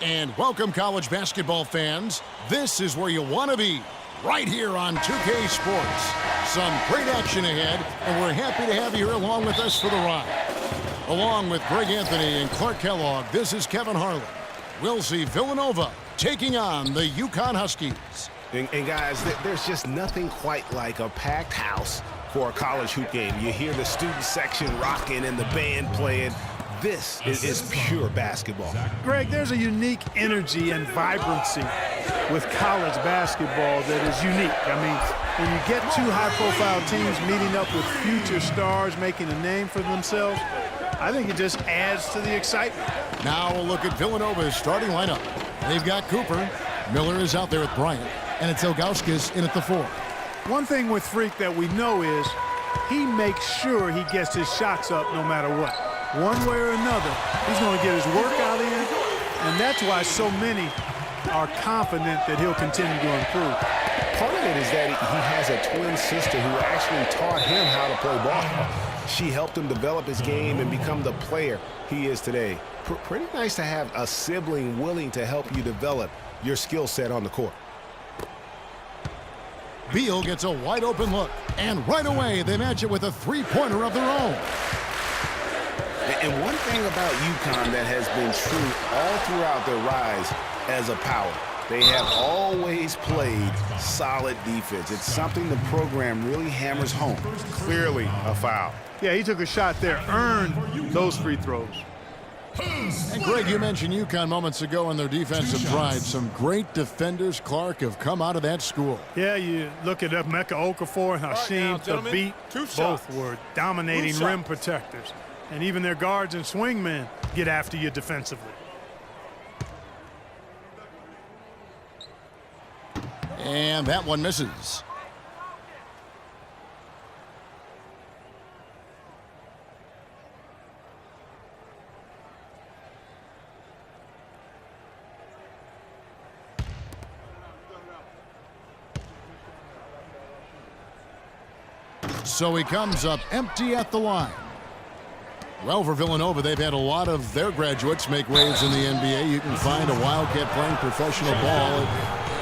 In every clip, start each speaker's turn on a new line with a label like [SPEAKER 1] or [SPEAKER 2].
[SPEAKER 1] And welcome, college basketball fans. This is where you want to be, right here on 2K Sports. Some great action ahead, and we're happy to have you here along with us for the ride. Along with Greg Anthony and Clark Kellogg, this is Kevin Harlan. We'll see Villanova taking on the UConn Huskies.
[SPEAKER 2] And guys, there's just nothing quite like a packed house for a college hoop game. You hear the student section rocking and the band playing. This is pure basketball.
[SPEAKER 3] Greg, there's a unique energy and vibrancy with college basketball that is unique. I mean, when you get two high-profile teams meeting up with future stars making a name for themselves, I think it just adds to the excitement.
[SPEAKER 1] Now we'll look at Villanova's starting lineup. They've got Cooper. Miller is out there with Bryant. And it's Ilgauskas in at the 4.
[SPEAKER 3] One thing with Freak that we know is he makes sure he gets his shots up no matter what. One way or another, he's going to get his workout in, and that's why so many are confident that he'll continue to improve.
[SPEAKER 2] Part of it is that he has a twin sister who actually taught him how to play ball. She helped him develop his game and become the player he is today. Pretty nice to have a sibling willing to help you develop your skill set on the court.
[SPEAKER 1] Beal gets a wide open look, and right away they match it with a three-pointer of their own.
[SPEAKER 2] And one thing about UConn that has been true all throughout their rise as a power, they have always played solid defense. It's something the program really hammers home. Clearly a foul.
[SPEAKER 3] Yeah, he took a shot there, earned those free throws.
[SPEAKER 1] And Greg, you mentioned UConn moments ago in their defensive drive. Some great defenders, Clark, have come out of that school.
[SPEAKER 3] Yeah, you look at Emeka Okafor and Hashim Thabit. Both were dominating rim protectors. And even their guards and swingmen get after you defensively.
[SPEAKER 1] And that one misses. So he comes up empty at the line. Well, for Villanova, they've had a lot of their graduates make waves in the NBA. You can find a Wildcat playing professional ball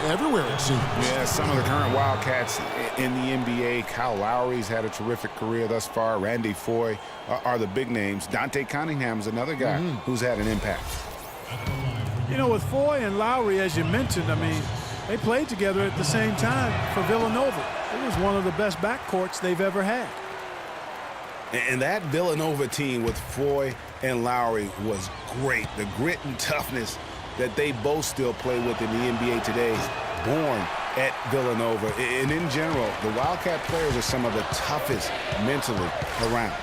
[SPEAKER 1] everywhere, it seems.
[SPEAKER 2] Yeah, some of the current Wildcats in the NBA. Kyle Lowry's had a terrific career thus far. Randy Foye are the big names. Dante Cunningham's another guy who's had an impact.
[SPEAKER 3] You know, with Foye and Lowry, as you mentioned, I mean, they played together at the same time for Villanova. It was one of the best backcourts they've ever had.
[SPEAKER 2] And that Villanova team with Foye and Lowry was great. The grit and toughness that they both still play with in the NBA today, born at Villanova. And in general, the Wildcat players are some of the toughest mentally around.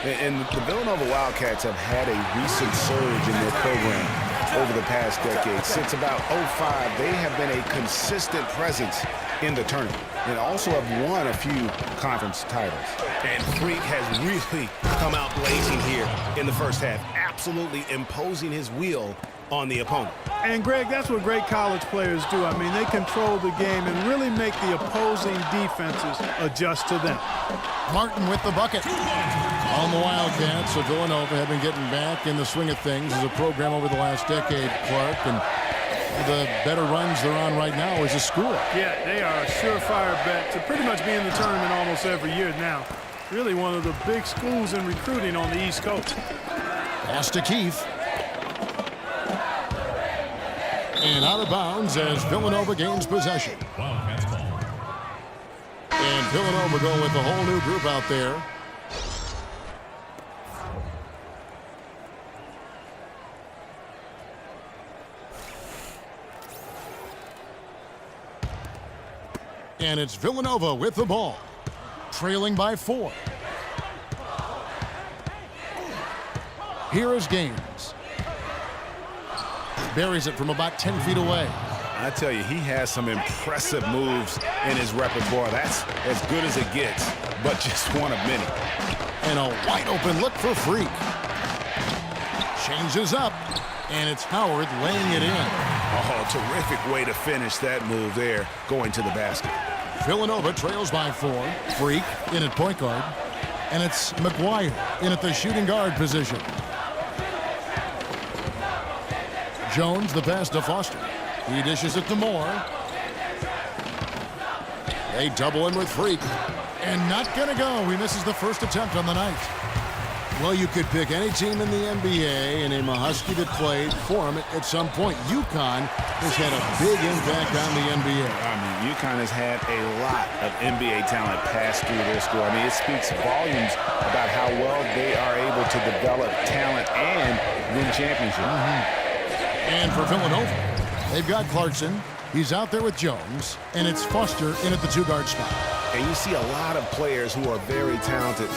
[SPEAKER 2] And the Villanova Wildcats have had a recent surge in their program over the past decade. Since about 05, they have been a consistent presence in the tournament and also have won a few conference titles. And Freak has really come out blazing here in the first half, absolutely imposing his will on the opponent.
[SPEAKER 3] And, Greg, that's what great college players do. I mean, they control the game and really make the opposing defenses adjust to them.
[SPEAKER 1] Martin with the bucket. On the Wildcats, so Villanova have been getting back in the swing of things as a program over the last decade, Clark. And the better runs they're on right now as a school.
[SPEAKER 3] Yeah, they are a surefire bet to pretty much be in the tournament almost every year now. Really one of the big schools in recruiting on the East Coast.
[SPEAKER 1] Pass to Keith. And out of bounds as Villanova gains possession. And Villanova going with a whole new group out there. And it's Villanova with the ball, trailing by 4. Here is Gaines. Buries it from about 10 feet away.
[SPEAKER 2] I tell you, he has some impressive moves in his repertoire. That's as good as it gets, but just one of many.
[SPEAKER 1] And a wide open look for Freak. Changes up, and it's Howard laying it in.
[SPEAKER 2] Oh, terrific way to finish that move there, going to the basket.
[SPEAKER 1] Villanova trails by 4. Freak in at point guard. And it's McGuire in at the shooting guard position. Jones, the pass to Foster. He dishes it to Moore. They double him with Freak. And not going to go. He misses the first attempt on the night. Well, you could pick any team in the NBA and name a Husky that played for him at some point. UConn has had a big impact on the NBA.
[SPEAKER 2] I mean, UConn has had a lot of NBA talent pass through their school. I mean, it speaks volumes about how well they are able to develop talent and win championships.
[SPEAKER 1] And for Villanova, they've got Clarkson. He's out there with Jones. And it's Foster in at the two-guard spot.
[SPEAKER 2] And you see a lot of players who are very talented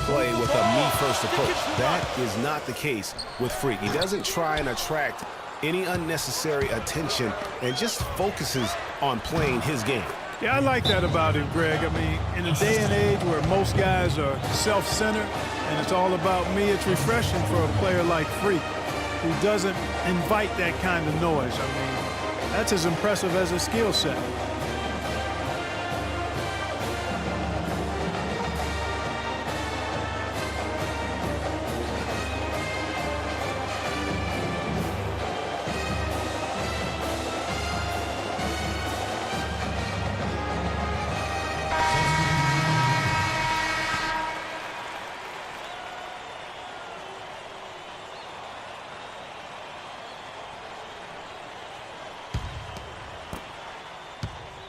[SPEAKER 2] play with a me-first approach. That is not the case with Freak. He doesn't try and attract any unnecessary attention and just focuses on playing his game.
[SPEAKER 3] Yeah, I like that about him, Greg. I mean, in a day and age where most guys are self-centered and it's all about me, it's refreshing for a player like Freak who doesn't invite that kind of noise. I mean, that's as impressive as a skill set.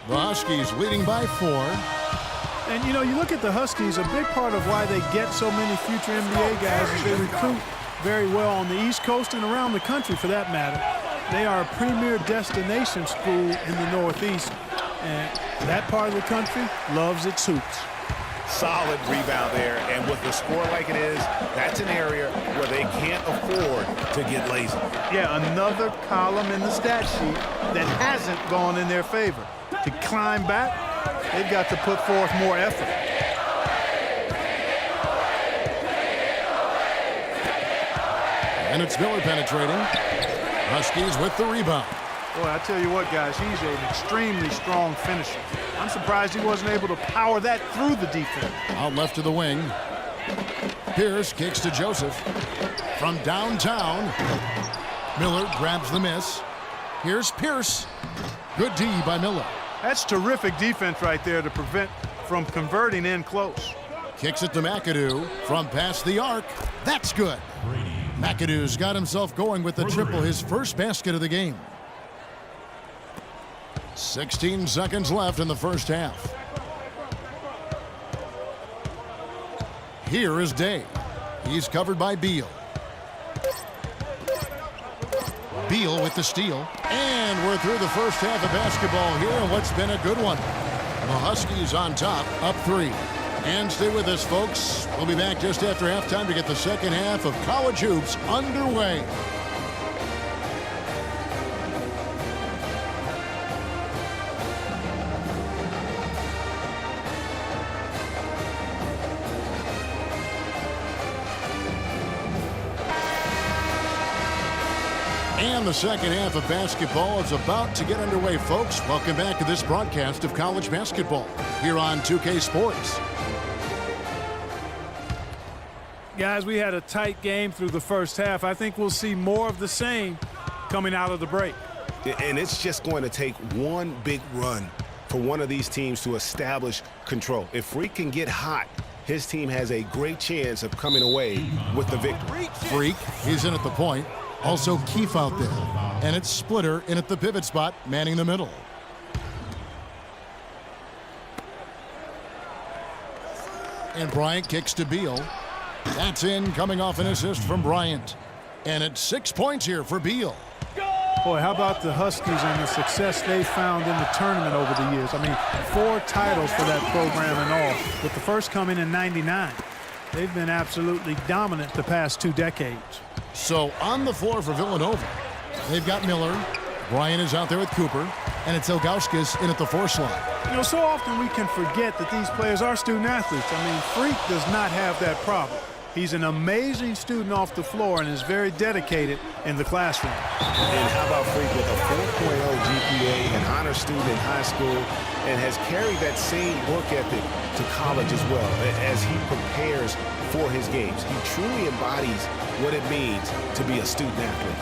[SPEAKER 1] The Huskies leading by 4.
[SPEAKER 3] And, you know, you look at the Huskies, a big part of why they get so many future NBA guys is they recruit very well on the East Coast and around the country, for that matter. They are a premier destination school in the Northeast, and that part of the country loves its hoops.
[SPEAKER 2] Solid rebound there, and with the score like it is, that's an area where they can't afford to get lazy.
[SPEAKER 3] Yeah, another column in the stat sheet that hasn't gone in their favor. To climb back, they've got to put forth more effort.
[SPEAKER 1] And it's Miller penetrating. Huskies with the rebound.
[SPEAKER 3] Boy, I tell you what, guys, he's an extremely strong finisher. I'm surprised he wasn't able to power that through the defense.
[SPEAKER 1] Out left to the wing. Pierce kicks to Joseph. From downtown, Miller grabs the miss. Here's Pierce. Good D by Miller.
[SPEAKER 3] That's terrific defense right there to prevent from converting in close.
[SPEAKER 1] Kicks it to McAdoo from past the arc. That's good. McAdoo's got himself going with the triple, his first basket of the game. 16 seconds left in the first half. Here is Day. He's covered by Beal. Beal with the steal. And we're through the first half of basketball here, and what's been a good one. The Huskies on top, up 3. And stay with us, folks. We'll be back just after halftime to get the second half of college hoops underway. And the second half of basketball is about to get underway, folks. Welcome back to this broadcast of college basketball here on 2K Sports.
[SPEAKER 3] Guys, we had a tight game through the first half. I think we'll see more of the same coming out of the break.
[SPEAKER 2] And it's just going to take one big run for one of these teams to establish control. If Freak can get hot, his team has a great chance of coming away with the victory.
[SPEAKER 1] Freak, he's in at the point. Also Keefe out there. And it's Splitter in at the pivot spot, manning the middle. And Bryant kicks to Beal. That's in, coming off an assist from Bryant. And it's 6 points here for Beal.
[SPEAKER 3] Boy, how about the Huskies and the success they found in the tournament over the years? I mean, 4 titles for that program in all, with the first coming in '99. They've been absolutely dominant the past 2 decades.
[SPEAKER 1] So on the floor for Villanova, they've got Miller. Bryant is out there with Cooper. And it's Ilgauskas in at the 4 slot.
[SPEAKER 3] You know, so often we can forget that these players are student athletes. I mean, Freak does not have that problem. He's an amazing student off the floor and is very dedicated in the classroom.
[SPEAKER 2] And how about Freak with a 4.0 GPA, an honor student in high school, and has carried that same work ethic to college as well as he prepares for his games. He truly embodies what it means to be a student athlete.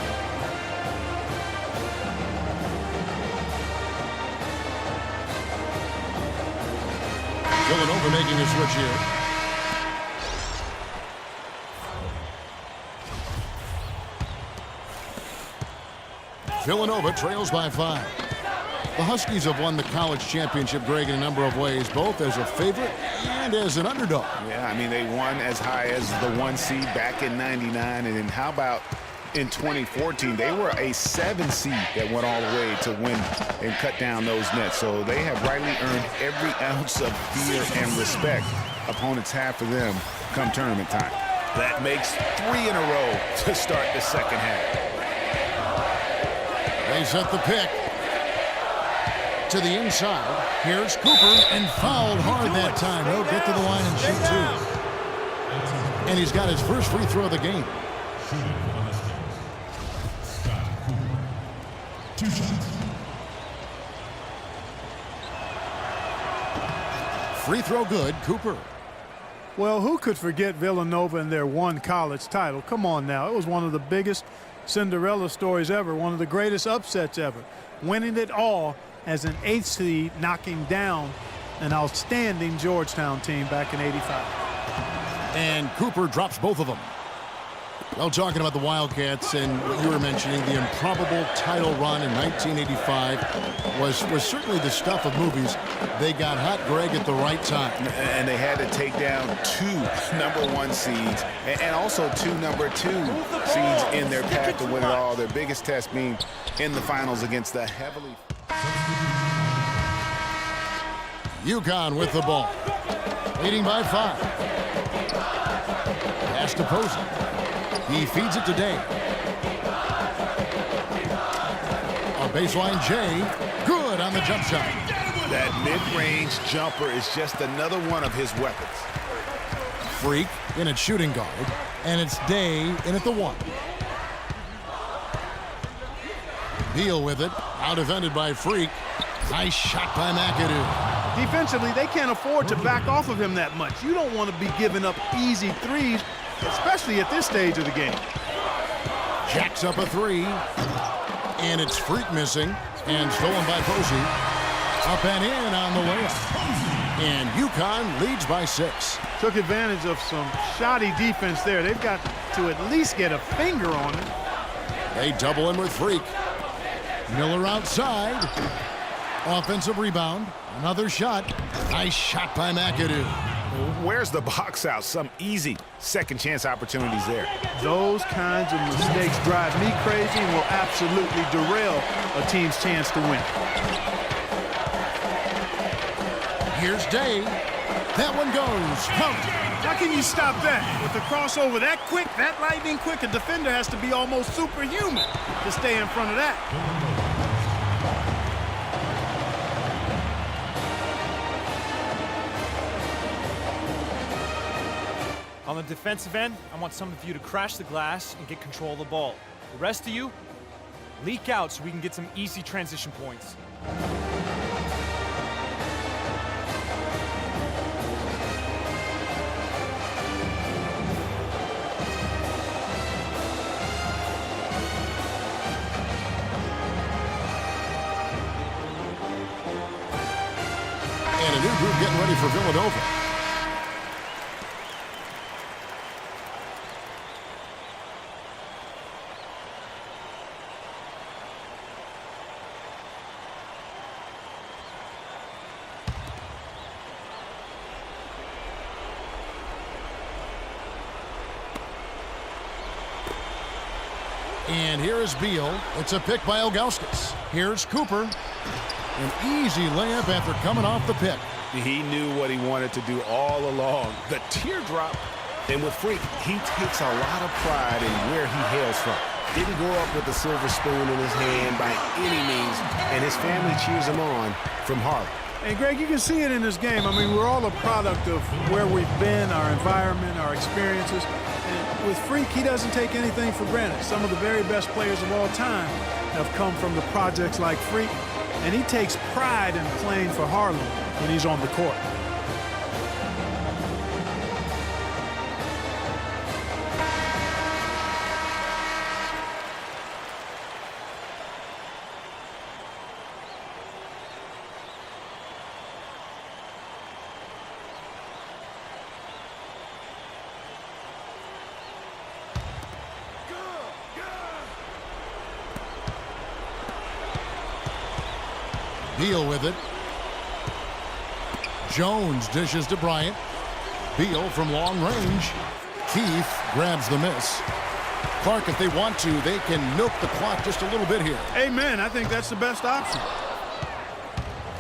[SPEAKER 1] Villanova making a switch here. Villanova trails by 5. The Huskies have won the college championship, Greg, in a number of ways, both as a favorite and as an underdog.
[SPEAKER 2] Yeah, I mean, they won as high as the 1 seed back in '99. And then how about in 2014? They were a 7 seed that went all the way to win and cut down those nets. So they have rightly earned every ounce of fear and respect opponents have for them come tournament time. That makes 3 in a row to start the second half.
[SPEAKER 1] They set the pick to the inside. Here's Cooper, and fouled hard that time. He'll get to the line and shoot 2. And he's got his first free throw of the game. Free throw good, Cooper.
[SPEAKER 3] Well, who could forget Villanova and their 1 college title? Come on now. It was one of the biggest Cinderella stories ever, one of the greatest upsets ever. Winning it all as an 8th seed, knocking down an outstanding Georgetown team back in '85.
[SPEAKER 1] And Cooper drops both of them. Well, talking about the Wildcats and what you were mentioning, the improbable title run in 1985 was certainly the stuff of movies. They got hot, Greg, at the right time.
[SPEAKER 2] And they had to take down 2 number 1 seeds and also 2 number 2 seeds in their path to win it all. Their biggest test being in the finals against the heavily...
[SPEAKER 1] UConn with the ball. Leading by 5. Pass to Posey. He feeds it to Day. A baseline Jay. Good on the jump shot.
[SPEAKER 2] That mid-range jumper is just another one of his weapons.
[SPEAKER 1] Freak in at shooting guard. And it's Day in at the 1. Beal with it. Out defended by Freak. Nice shot by McAdoo.
[SPEAKER 3] Defensively, they can't afford to back off of him that much. You don't want to be giving up easy threes, especially at this stage of the game.
[SPEAKER 1] Jacks up a 3. And it's Freak missing. And stolen by Posey. Up and in on the layup. And UConn leads by 6.
[SPEAKER 3] Took advantage of some shoddy defense there. They've got to at least get a finger on it.
[SPEAKER 1] They double him with Freak. Miller outside. Offensive rebound. Another shot. Nice shot by McAdoo.
[SPEAKER 2] Where's the box out? Some easy second chance opportunities there.
[SPEAKER 3] Those kinds of mistakes drive me crazy and will absolutely derail a team's chance to win.
[SPEAKER 1] Here's Day. That one goes. Count.
[SPEAKER 3] How can you stop that? With the crossover that quick, that lightning quick, a defender has to be almost superhuman to stay in front of that.
[SPEAKER 4] On the defensive end, I want some of you to crash the glass and get control of the ball. The rest of you, leak out so we can get some easy transition points.
[SPEAKER 1] And a new group getting ready for Villanova. And here is Beal. It's a pick by Ilgauskas. Here's Cooper. An easy layup after coming off the pick.
[SPEAKER 2] He knew what he wanted to do all along. The teardrop. And with Freak, he takes a lot of pride in where he hails from. Didn't grow up with a silver spoon in his hand by any means, and his family cheers him on from Harlem.
[SPEAKER 3] And Greg, you can see it in this game. I mean, we're all a product of where we've been, our environment, our experiences. And with Freak, he doesn't take anything for granted. Some of the very best players of all time have come from the projects like Freak, and he takes pride in playing for Harlem when he's on the court.
[SPEAKER 1] Beal with it. Jones dishes to Bryant. Beal from long range. Keith grabs the miss. Clark, if they want to, they can milk the clock just a little bit here.
[SPEAKER 3] Amen. I think that's the best option.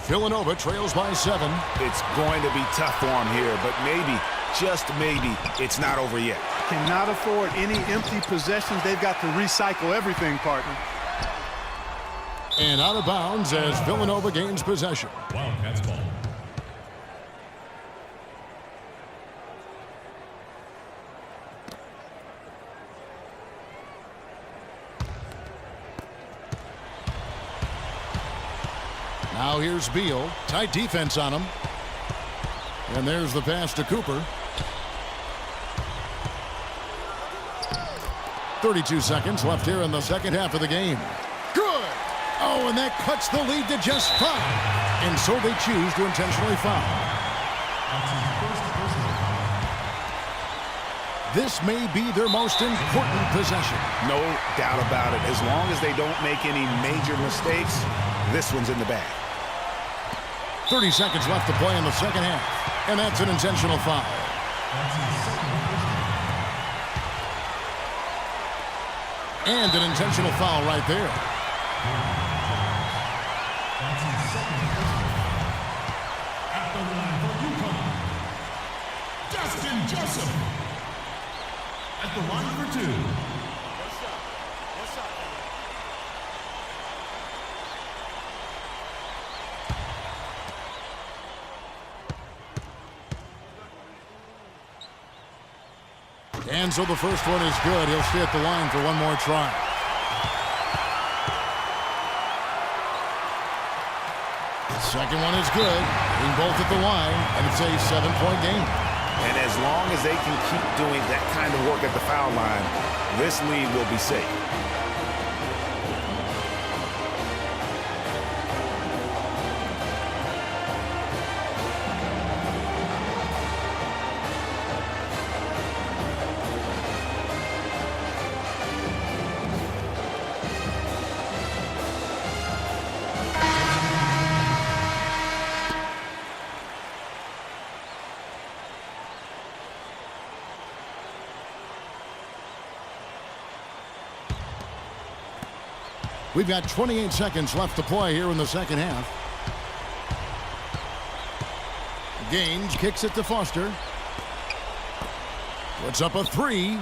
[SPEAKER 1] Villanova trails by 7.
[SPEAKER 2] It's going to be tough for them here, but maybe, just maybe, it's not over yet.
[SPEAKER 3] Cannot afford any empty possessions. They've got to recycle everything, partner.
[SPEAKER 1] And out of bounds as Villanova gains possession.
[SPEAKER 5] Wildcats ball.
[SPEAKER 1] Now here's Beal. Tight defense on him. And there's the pass to Cooper. 32 seconds left here in the second half of the game. Good! Oh, and that cuts the lead to just 5. And so they choose to intentionally foul. This may be their most important possession.
[SPEAKER 2] No doubt about it. As long as they don't make any major mistakes, this one's in the bag.
[SPEAKER 1] 30 seconds left to play in the second half. And that's an intentional foul. And an intentional foul right there.
[SPEAKER 5] At the line for UConn, Justin Joseph. At the line for 2.
[SPEAKER 1] And so the first one is good. He'll stay at the line for one more try. Second one is good. Being both at the line, and it's a 7-point game.
[SPEAKER 2] And as long as they can keep doing that kind of work at the foul line, this lead will be safe.
[SPEAKER 1] We've got 28 seconds left to play here in the second half. Gaines kicks it to Foster. Puts up a 3.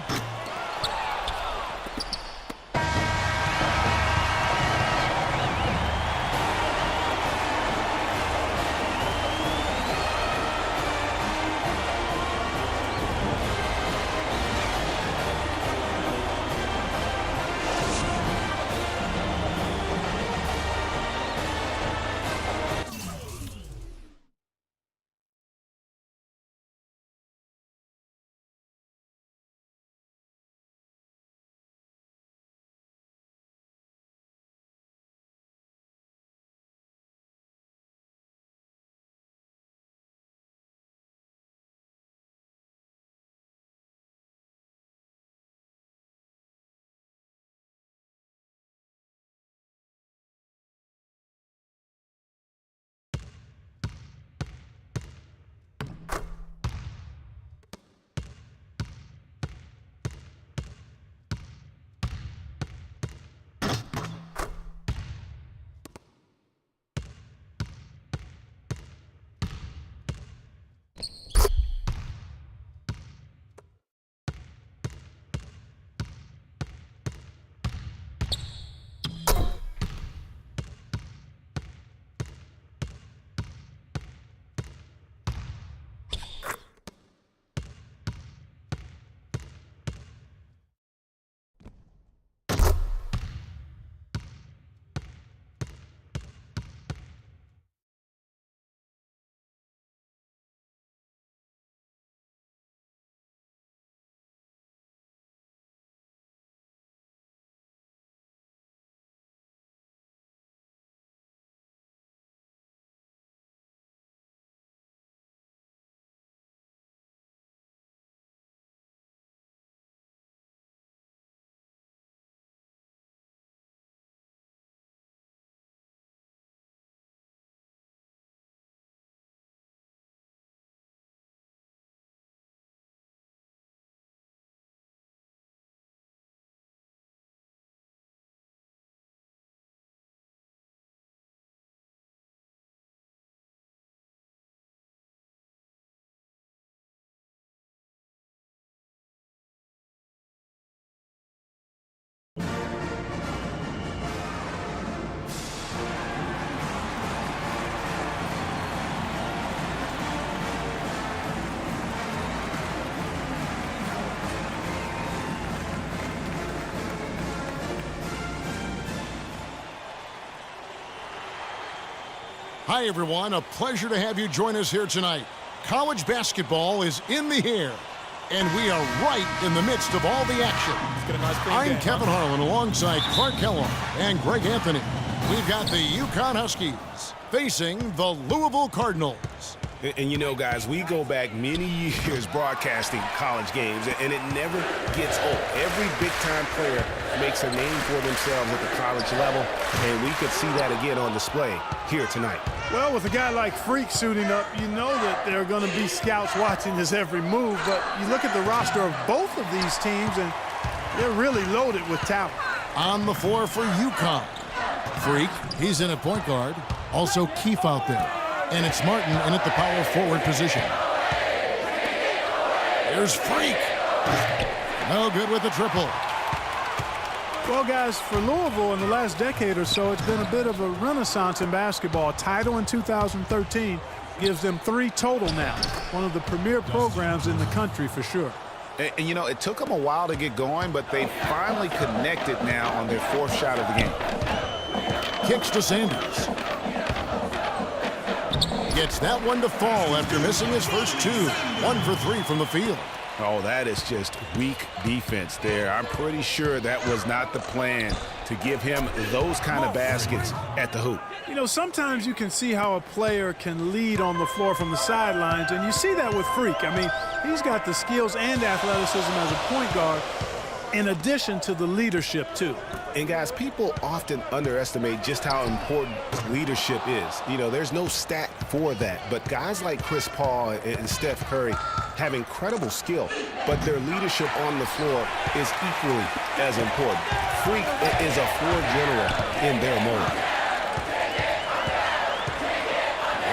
[SPEAKER 1] Hi, everyone. A pleasure to have you join us here tonight. College basketball is in the air, and we are right in the midst of all the action. I'm Kevin Harlan alongside Clark Kellogg and Greg Anthony. We've got the UConn Huskies facing the Louisville Cardinals.
[SPEAKER 2] And you know, guys, we go back many years broadcasting college games, and it never gets old. Every big-time player makes a name for themselves at the college level, and we could see that again on display here tonight.
[SPEAKER 3] Well, with a guy like Freak suiting up, you know that there are going to be scouts watching his every move, but you look at the roster of both of these teams, and they're really loaded with talent.
[SPEAKER 1] On the floor for UConn. Freak, he's in at point guard. Also Keefe out there. And it's Martin in at the power forward position. Here's Freak. No good with the triple.
[SPEAKER 3] Well, guys, for Louisville in the last decade or so, it's been a bit of a renaissance in basketball. A title in 2013 gives them 3 total now. One of the premier programs in the country for sure.
[SPEAKER 2] And you know, it took them a while to get going, but they finally connected now on their 4th shot of the game.
[SPEAKER 1] Kicks to Sanders. Gets that one to fall after missing his first 2. 1 for 3 from the field.
[SPEAKER 2] Oh, that is just weak defense there. I'm pretty sure that was not the plan to give him those kind of baskets at the hoop.
[SPEAKER 3] You know, sometimes you can see how a player can lead on the floor from the sidelines, and you see that with Freak. I mean, he's got the skills and athleticism as a point guard, in addition to the leadership, too.
[SPEAKER 2] And, guys, people often underestimate just how important leadership is. You know, there's no stat for that. But guys like Chris Paul and Steph Curry have incredible skill, but their leadership on the floor is equally as important. Freak is a floor general in their moment.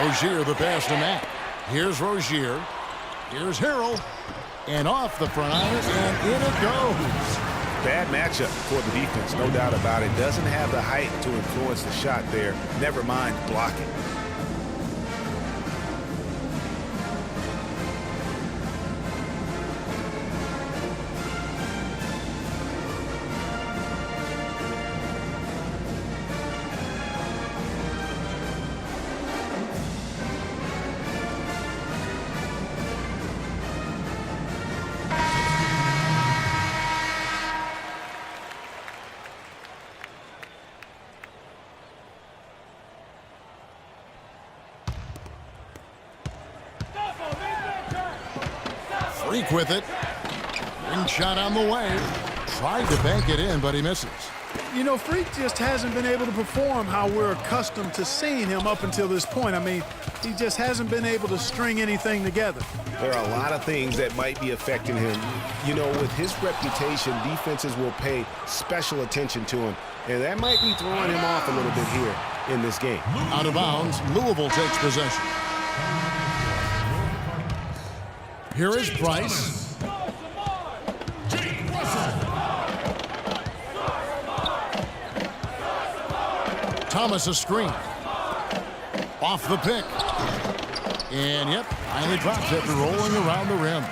[SPEAKER 1] Rozier the pass to Matt. Here's Rozier. Here's Harrell. And off the front iron, and in it goes.
[SPEAKER 2] Bad matchup for the defense, no doubt about it. Doesn't have the height to influence the shot there. Never mind blocking.
[SPEAKER 1] Freak with it. Ring shot on the way. Tried to bank it in, but he misses.
[SPEAKER 3] You know, Freak just hasn't been able to perform how we're accustomed to seeing him up until this point. I mean, he just hasn't been able to string anything together.
[SPEAKER 2] There are a lot of things that might be affecting him. You know, with his reputation, defenses will pay special attention to him, and that might be throwing him off a little bit here in this game.
[SPEAKER 1] Out of bounds, Louisville takes possession. Here is Price. Thomas a screen. Off the pick. And, yep, finally drops after rolling around the rim.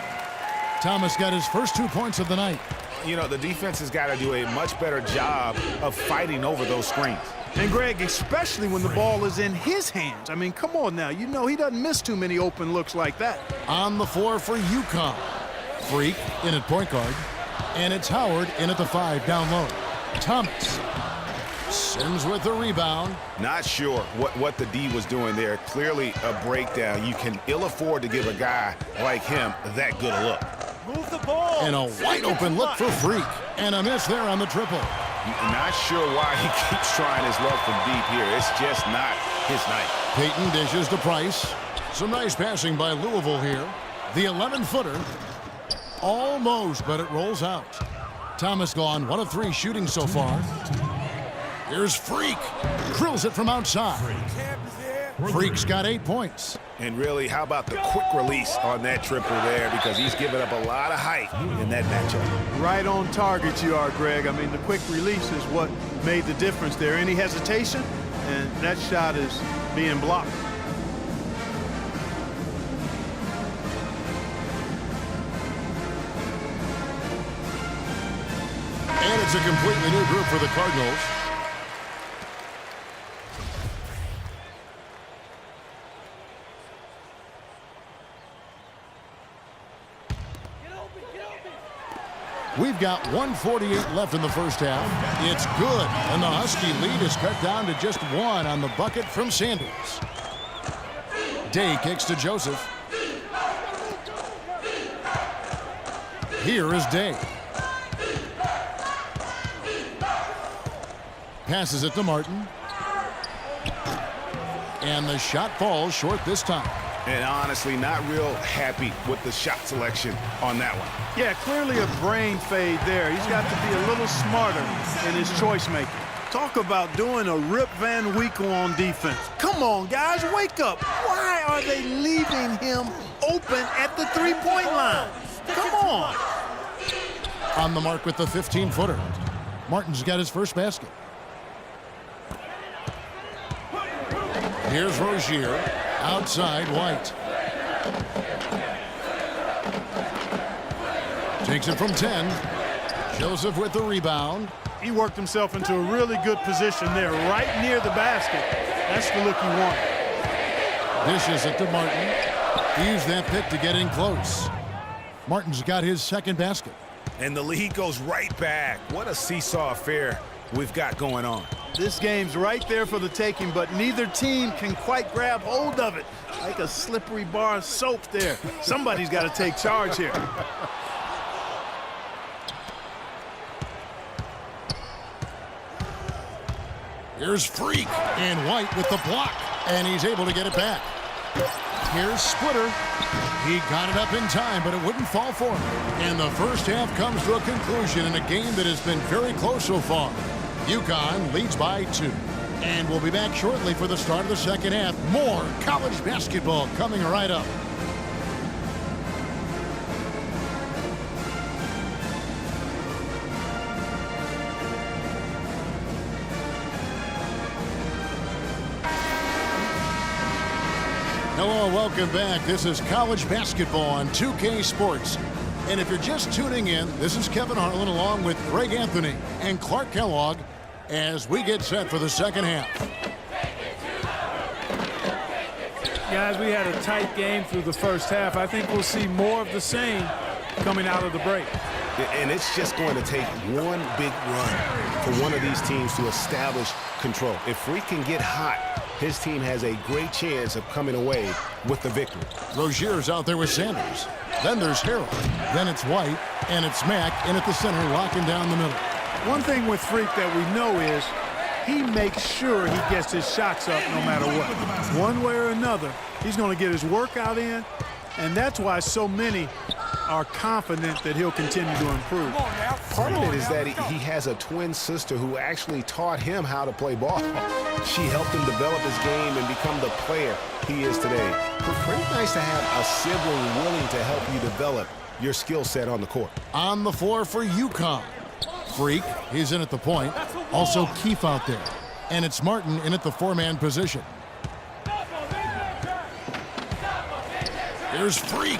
[SPEAKER 1] Thomas got his first 2 points of the night.
[SPEAKER 2] You know, the defense has got to do a much better job of fighting over those screens.
[SPEAKER 3] And, Greg, especially when the ball is in his hands. I mean, come on now. You know he doesn't miss too many open looks like that.
[SPEAKER 1] On the floor for UConn. Freak in at point guard. And it's Howard in at the 5 down low. Thomas. Sims with the rebound.
[SPEAKER 2] Not sure what the D was doing there. Clearly a breakdown. You can ill afford to give a guy like him that good a look.
[SPEAKER 4] Move the ball.
[SPEAKER 1] And a wide open look for Freak. And a miss there on the triple.
[SPEAKER 2] Not sure why he keeps trying his luck from deep here. It's just not his night.
[SPEAKER 1] Payton dishes to Price. Some nice passing by Louisville here. The 11-footer. Almost, but it rolls out. Thomas gone 1 of 3 shooting so far. Here's Freak. Drills it from outside. Freak's got 8 points.
[SPEAKER 2] And really, how about the quick release on that triple there, because he's given up a lot of height in that matchup.
[SPEAKER 3] Right on target you are, Greg. I mean, the quick release is what made the difference there. Any hesitation, and that shot is being blocked.
[SPEAKER 1] And it's a completely new group for the Cardinals. We've got 1:48 left in the first half. It's good, and the Husky lead is cut down to just 1 on the bucket from Sanders. Day kicks to Joseph. Here is Day. Passes it to Martin. And the shot falls short this time.
[SPEAKER 2] And honestly, not real happy with the shot selection on that one.
[SPEAKER 3] Yeah, clearly a brain fade there. He's got to be a little smarter in his choice making. Talk about doing a Rip Van Winkle on defense. Come on, guys, wake up. Why are they leaving him open at the three-point line? Come on.
[SPEAKER 1] On the mark with the 15-footer. Martin's got his first basket. Here's Rozier. Outside, White. Takes it from 10. Joseph with the rebound.
[SPEAKER 3] He worked himself into a really good position there, right near the basket. That's the look he wanted.
[SPEAKER 1] Dishes it to Martin. He used that pick to get in close. Martin's got his second basket.
[SPEAKER 2] And the lead goes right back. What a seesaw affair we've got going on.
[SPEAKER 3] This game's right there for the taking, but neither team can quite grab hold of it. Like a slippery bar of soap there. Somebody's got to take charge here.
[SPEAKER 1] Here's Freak, and White with the block, and he's able to get it back. Here's Splitter. He got it up in time, but it wouldn't fall for him. And the first half comes to a conclusion in a game that has been very close so far. UConn leads by 2. And we'll be back shortly for the start of the second half. More college basketball coming right up. Hello, welcome back. This is college basketball on 2K Sports. And if you're just tuning in, this is Kevin Harlan along with Greg Anthony and Clark Kellogg as we get set for the second half.
[SPEAKER 3] Guys, we had a tight game through the first half. I think we'll see more of the same coming out of the break.
[SPEAKER 2] And it's just going to take one big run for one of these teams to establish control. If Freak can get hot, his team has a great chance of coming away with the victory.
[SPEAKER 1] Rozier's out there with Sanders. Then there's Harrell. Then it's White, and it's Mack in at the center, locking down the middle.
[SPEAKER 3] One thing with Freak that we know is he makes sure he gets his shots up no matter what. One way or another, he's going to get his workout in, and that's why so many are confident that he'll continue to improve.
[SPEAKER 2] Part of it is that he has a twin sister who actually taught him how to play ball. She helped him develop his game and become the player he is today. Pretty nice to have a sibling willing to help you develop your skill set on the court.
[SPEAKER 1] On the floor for UConn. Freak, he's in at the point. Also Keefe out there. And it's Martin in at the 4-man position. Here's Freak.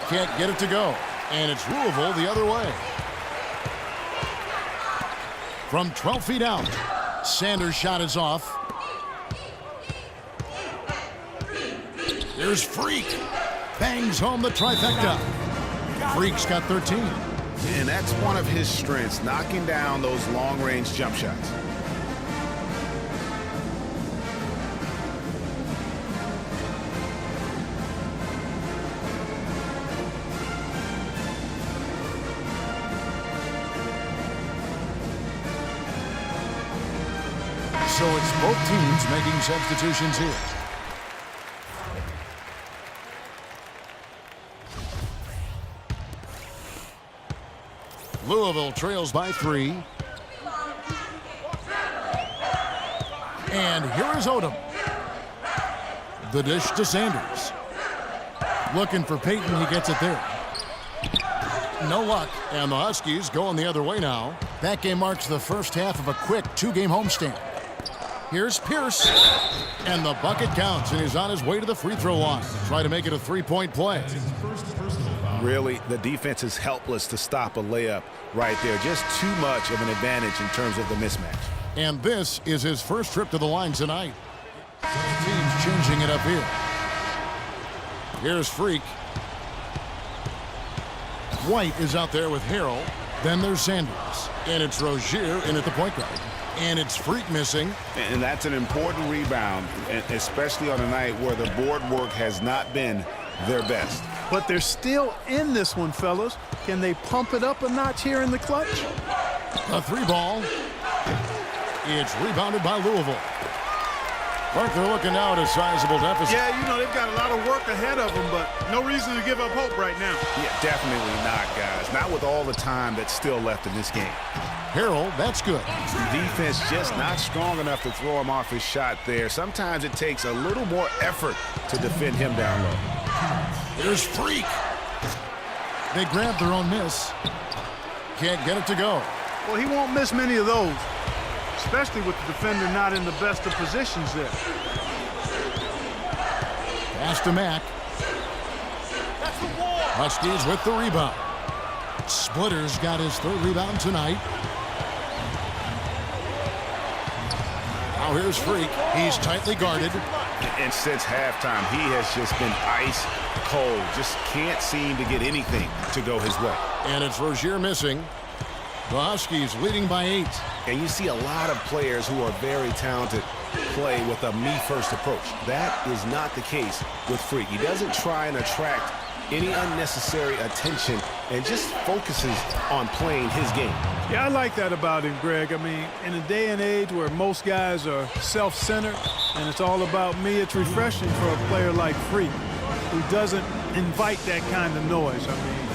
[SPEAKER 1] Can't get it to go. And it's Louisville the other way. From 12 feet out, Sanders' shot is off. Here's Freak. Bangs home the trifecta. Freak's got 13.
[SPEAKER 2] And that's one of his strengths, knocking down those long-range jump shots.
[SPEAKER 1] So it's both teams making substitutions here. Louisville trails by 3. And here is Odom. The dish to Sanders. Looking for Payton, he gets it there. No luck, and the Huskies going the other way now. That game marks the first half of a quick 2-game homestand. Here's Pierce, and the bucket counts, and he's on his way to the free throw line. Try to make it a 3-point play.
[SPEAKER 2] Really, the defense is helpless to stop a layup right there. Just too much of an advantage in terms of the mismatch.
[SPEAKER 1] And this is his first trip to the line tonight. The team's changing it up here. Here's Freak. White is out there with Harrell. Then there's Sanders. And it's Rozier in at the point guard. And it's Freak missing.
[SPEAKER 2] And that's an important rebound, especially on a night where the board work has not been their best.
[SPEAKER 3] But they're still in this one, fellas. Can they pump it up a notch here in the clutch?
[SPEAKER 1] A 3 ball. It's rebounded by Louisville. Mark, they're looking now at a sizable deficit.
[SPEAKER 3] Yeah, you know, they've got a lot of work ahead of them, but no reason to give up hope right now.
[SPEAKER 2] Yeah, definitely not, guys. Not with all the time that's still left in this game.
[SPEAKER 1] Harrell, that's good.
[SPEAKER 2] Defense just not strong enough to throw him off his shot there. Sometimes it takes a little more effort to defend him down low.
[SPEAKER 1] Here's Freak. They grab their own miss. Can't get it to go.
[SPEAKER 3] Well, he won't miss many of those, especially with the defender not in the best of positions there.
[SPEAKER 1] Pass to Mack.
[SPEAKER 4] That's the wall.
[SPEAKER 1] Huskies with the rebound. Splitter's got his 3rd rebound tonight. Now here's Freak. He's tightly guarded.
[SPEAKER 2] And since halftime, he has just been ice cold. Just can't seem to get anything to go his way.
[SPEAKER 1] And it's Rozier missing. The Huskies leading by 8.
[SPEAKER 2] And you see a lot of players who are very talented play with a me-first approach. That is not the case with Freak. He doesn't try and attract any unnecessary attention and just focuses on playing his game.
[SPEAKER 3] Yeah, I like that about him, Greg. I mean, in a day and age where most guys are self-centered and it's all about me, it's refreshing for a player like Freak who doesn't invite that kind of noise. I mean,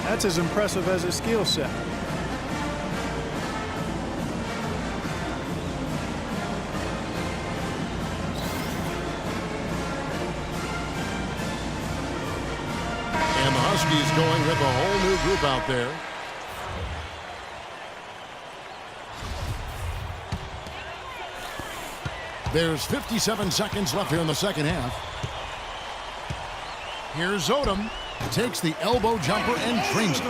[SPEAKER 3] that's as impressive as his skill set.
[SPEAKER 1] And the Huskies going with a whole new group out there. There's 57 seconds left here in the second half. Here's Odom. Takes the elbow jumper and drains it.